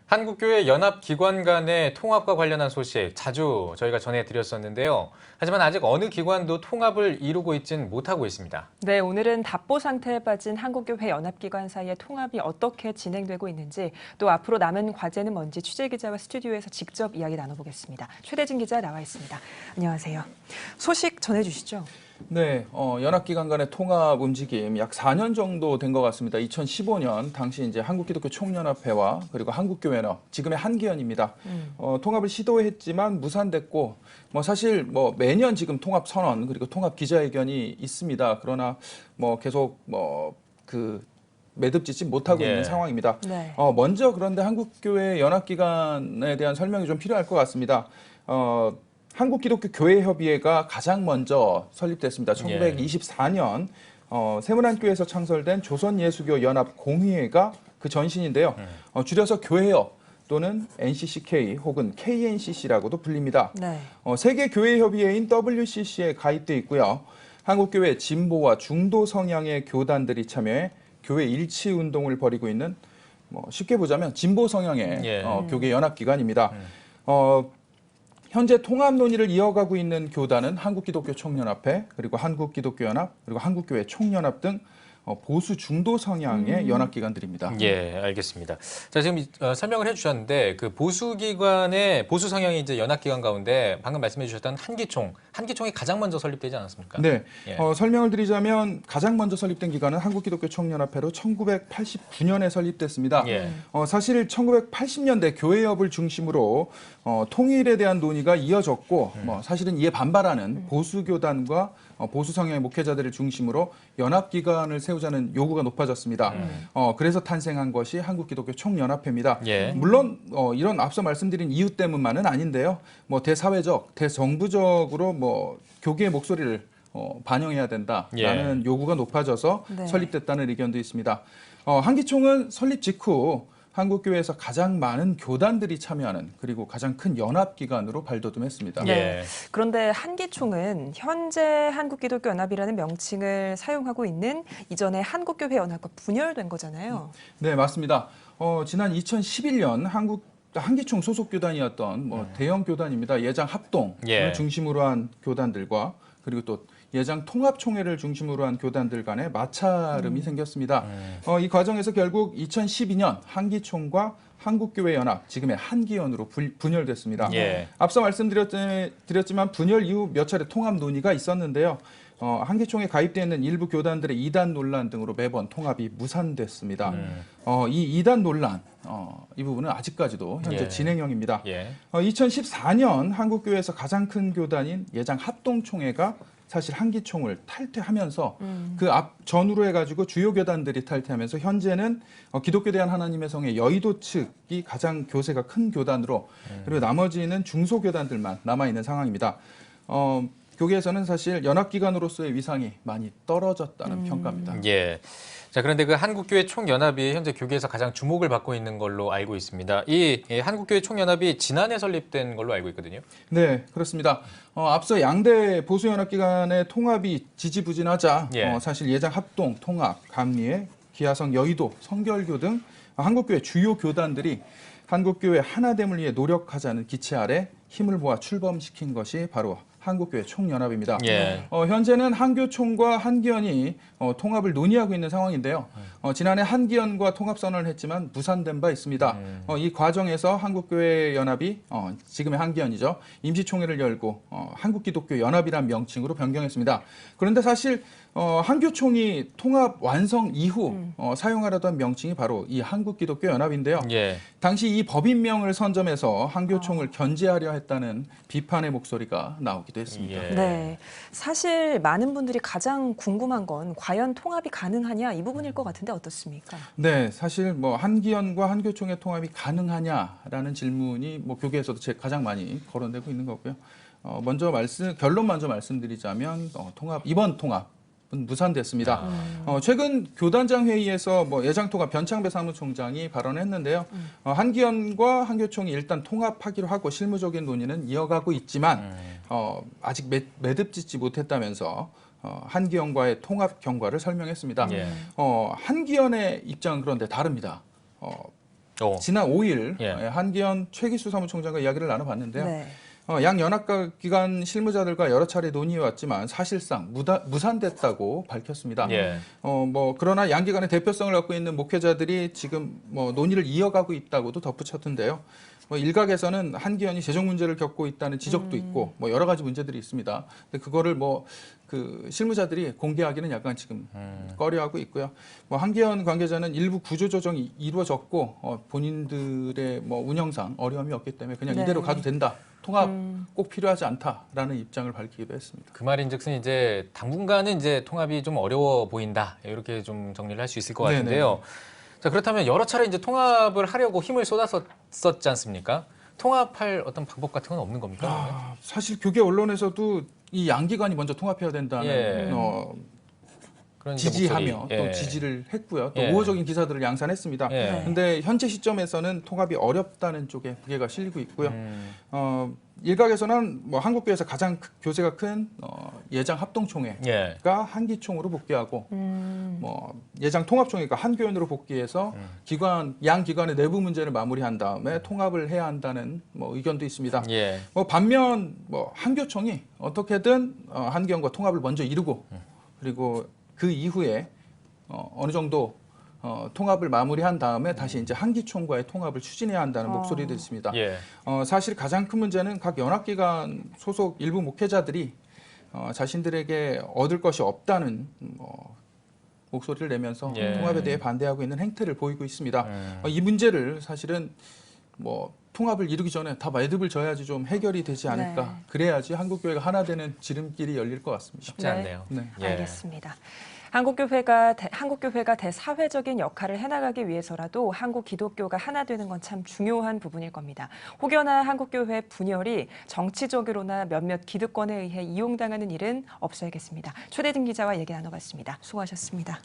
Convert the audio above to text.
한국교회 연합기관 간의 통합과 관련한 소식 자주 저희가 전해드렸었는데요. 하지만 아직 어느 기관도 통합을 이루고 있진 못하고 있습니다. 네, 오늘은 답보 상태에 빠진 한국교회 연합기관 사이의 통합이 어떻게 진행되고 있는지, 또 앞으로 남은 과제는 뭔지 취재기자와 스튜디오에서 직접 이야기 나눠보겠습니다. 최대진 기자 나와 있습니다. 안녕하세요. 소식 전해주시죠. 네, 연합기관 간의 통합 움직임 약 4년 정도 된 것 같습니다. 2015년 당시 이제 한국기독교 총연합회와 그리고 한국교회연합, 지금의 한기연입니다. 통합을 시도했지만 무산됐고, 사실 매년 지금 통합 선언 그리고 통합 기자회견이 있습니다. 그러나 계속 매듭짓지 못하고 있는 상황입니다. 네. 먼저 그런데 한국교회 연합기관에 대한 설명이 좀 필요할 것 같습니다. 한국기독교교회협의회가 가장 먼저 설립됐습니다. 1924년 세문안교에서 창설된 조선예수교연합공의회가 그 전신인데요. 줄여서 교회협 또는 NCCK 혹은 KNCC라고도 불립니다. 네. 세계교회협의회인 WCC에 가입돼 있고요. 한국교회 진보와 중도 성향의 교단들이 참여해 교회 일치 운동을 벌이고 있는 쉽게 보자면 진보 성향의 교계 연합기관입니다. 현재 통합 논의를 이어가고 있는 교단은 한국기독교 총연합회, 그리고 한국기독교연합, 그리고 한국교회 총연합 등 보수 중도 성향의 연합기관들입니다. 예, 알겠습니다. 자, 지금 설명을 해주셨는데 그 보수기관의 보수 성향의 이제 연합기관 가운데 방금 말씀해주셨던 한기총이 가장 먼저 설립되지 않았습니까? 네, 설명을 드리자면 가장 먼저 설립된 기관은 한국기독교 총연합회로 1989년에 설립됐습니다. 사실 1980년대 교회협을 중심으로 통일에 대한 논의가 이어졌고, 사실은 이에 반발하는 보수교단과 보수 성향의 목회자들을 중심으로 연합기관을 세우자는 요구가 높아졌습니다. 그래서 탄생한 것이 한국기독교 총연합회입니다. 물론 이런 앞서 말씀드린 이유 때문만은 아닌데요. 대사회적, 대정부적으로 교계의 목소리를 반영해야 된다라는 요구가 높아져서 설립됐다는 의견도 있습니다. 한기총은 설립 직후 한국교회에서 가장 많은 교단들이 참여하는 그리고 가장 큰 연합기관으로 발돋움했습니다. 네. 그런데 한기총은 현재 한국기독교연합이라는 명칭을 사용하고 있는 이전에 한국교회 연합과 분열된 거잖아요. 네, 맞습니다. 지난 2011년 한기총 소속 교단이었던 대형 교단입니다. 예장 합동을 중심으로 한 교단들과 그리고 또 예장 통합총회를 중심으로 한 교단들 간의 마찰음이 생겼습니다. 이 과정에서 결국 2012년 한기총과 한국교회연합, 지금의 한기연으로 분열됐습니다. 앞서 말씀드렸지만 분열 이후 몇 차례 통합 논의가 있었는데요. 한기총에 가입되어 있는 일부 교단들의 이단 논란 등으로 매번 통합이 무산됐습니다. 이 이단 논란, 이 부분은 아직까지도 현재 진행형입니다. 2014년 한국교회에서 가장 큰 교단인 예장 합동총회가 사실 한기총을 탈퇴하면서 그 앞 전후로 해가지고 주요 교단들이 탈퇴하면서 현재는 기독교 대한 하나님의 성의 여의도 측이 가장 교세가 큰 교단으로 그리고 나머지는 중소교단들만 남아있는 상황입니다. 교계에서는 사실 연합기관으로서의 위상이 많이 떨어졌다는 평가입니다. 자, 그런데 그 한국교회 총연합이 현재 교계에서 가장 주목을 받고 있는 걸로 알고 있습니다. 이 한국교회 총연합이 지난해 설립된 걸로 알고 있거든요. 네, 그렇습니다. 앞서 양대 보수연합기관의 통합이 지지부진하자 사실 예장 합동, 통합, 감리회, 기아성, 여의도, 성결교 등 한국교회 주요 교단들이 한국교회 하나됨을 위해 노력하자는 기체 아래 힘을 모아 출범시킨 것이 바로 한국교회 총연합입니다. 현재는 한교총과 한기연이 통합을 논의하고 있는 상황인데요. 지난해 한기연과 통합선언을 했지만 무산된 바 있습니다. 이 과정에서 한국교회 연합이 지금의 한기연이죠. 임시총회를 열고 한국기독교연합이란 명칭으로 변경했습니다. 그런데 사실 한교총이 통합 완성 이후 사용하려던 명칭이 바로 이 한국기독교연합인데요. 당시 이 법인명을 선점해서 한교총을 견제하려 했다는 비판의 목소리가 나오기도 했습니다. 네, 사실 많은 분들이 가장 궁금한 건 과연 통합이 가능하냐 이 부분일 것 같은데 어떻습니까? 네, 사실 한기연과 한교총의 통합이 가능하냐라는 질문이 교계에서도 가장 많이 거론되고 있는 거고요. 결론 먼저 말씀드리자면 이번 통합 무산됐습니다. 최근 교단장 회의에서 예장통합 변창배 사무총장이 발언했는데요. 한기연과 한교총이 일단 통합하기로 하고 실무적인 논의는 이어가고 있지만 아직 매듭짓지 못했다면서 한기연과의 통합 경과를 설명했습니다. 한기연의 입장은 그런데 다릅니다. 지난 5일 예. 한기현 최기수 사무총장과 이야기를 나눠봤는데요. 네. 양 연합기관 실무자들과 여러 차례 논의해왔지만 사실상 무산됐다고 밝혔습니다. 예. 그러나 양 기관의 대표성을 갖고 있는 목회자들이 지금 논의를 이어가고 있다고도 덧붙였던데요. 일각에서는 한기현이 재정 문제를 겪고 있다는 지적도 있고 여러 가지 문제들이 있습니다. 근데 그거를 그 실무자들이 공개하기는 약간 지금 꺼려하고 있고요. 한기현 관계자는 일부 구조 조정이 이루어졌고 본인들의 운영상 어려움이 없기 때문에 그냥 네. 이대로 가도 된다. 통합 꼭 필요하지 않다라는 입장을 밝히기도 했습니다. 그 말인즉슨 이제 당분간은 이제 통합이 좀 어려워 보인다. 이렇게 좀 정리를 할 수 있을 것 같은데요. 자, 그렇다면 여러 차례 이제 통합을 하려고 힘을 쏟았었지 않습니까? 통합할 어떤 방법 같은 건 없는 겁니까? 사실 교계 언론에서도 이 양기관이 먼저 통합해야 된다는 그런 이제 지지하며 목소리. 또 지지를 했고요. 또 예. 우호적인 기사들을 양산했습니다. 예. 그런데 현재 시점에서는 통합이 어렵다는 쪽에 무게가 실리고 있고요. 일각에서는 한국교회에서 가장 교세가 큰 예장 합동총회가 예. 한기총으로 복귀하고 예장 통합총회가 한교연으로 복귀해서 양 기관의 내부 문제를 마무리한 다음에 통합을 해야 한다는 의견도 있습니다. 예. 반면 한교총이 어떻게든 한기현과 통합을 먼저 이루고 그리고 그 이후에 어느 정도 통합을 마무리한 다음에 다시 이제 한기총과의 통합을 추진해야 한다는 목소리도 있습니다. 예. 사실 가장 큰 문제는 각 연합기관 소속 일부 목회자들이 자신들에게 얻을 것이 없다는 목소리를 내면서 예. 통합에 대해 반대하고 있는 행태를 보이고 있습니다. 이 문제를 사실은 통합을 이루기 전에 다 매듭을 져야지 좀 해결이 되지 않을까. 네. 그래야지 한국교회가 하나 되는 지름길이 열릴 것 같습니다. 쉽지 않네요. 네. 예. 알겠습니다. 한국교회가 대사회적인 역할을 해나가기 위해서라도 한국 기독교가 하나 되는 건 참 중요한 부분일 겁니다. 혹여나 한국교회 분열이 정치적으로나 몇몇 기득권에 의해 이용당하는 일은 없어야겠습니다. 최대진 기자와 얘기 나눠봤습니다. 수고하셨습니다.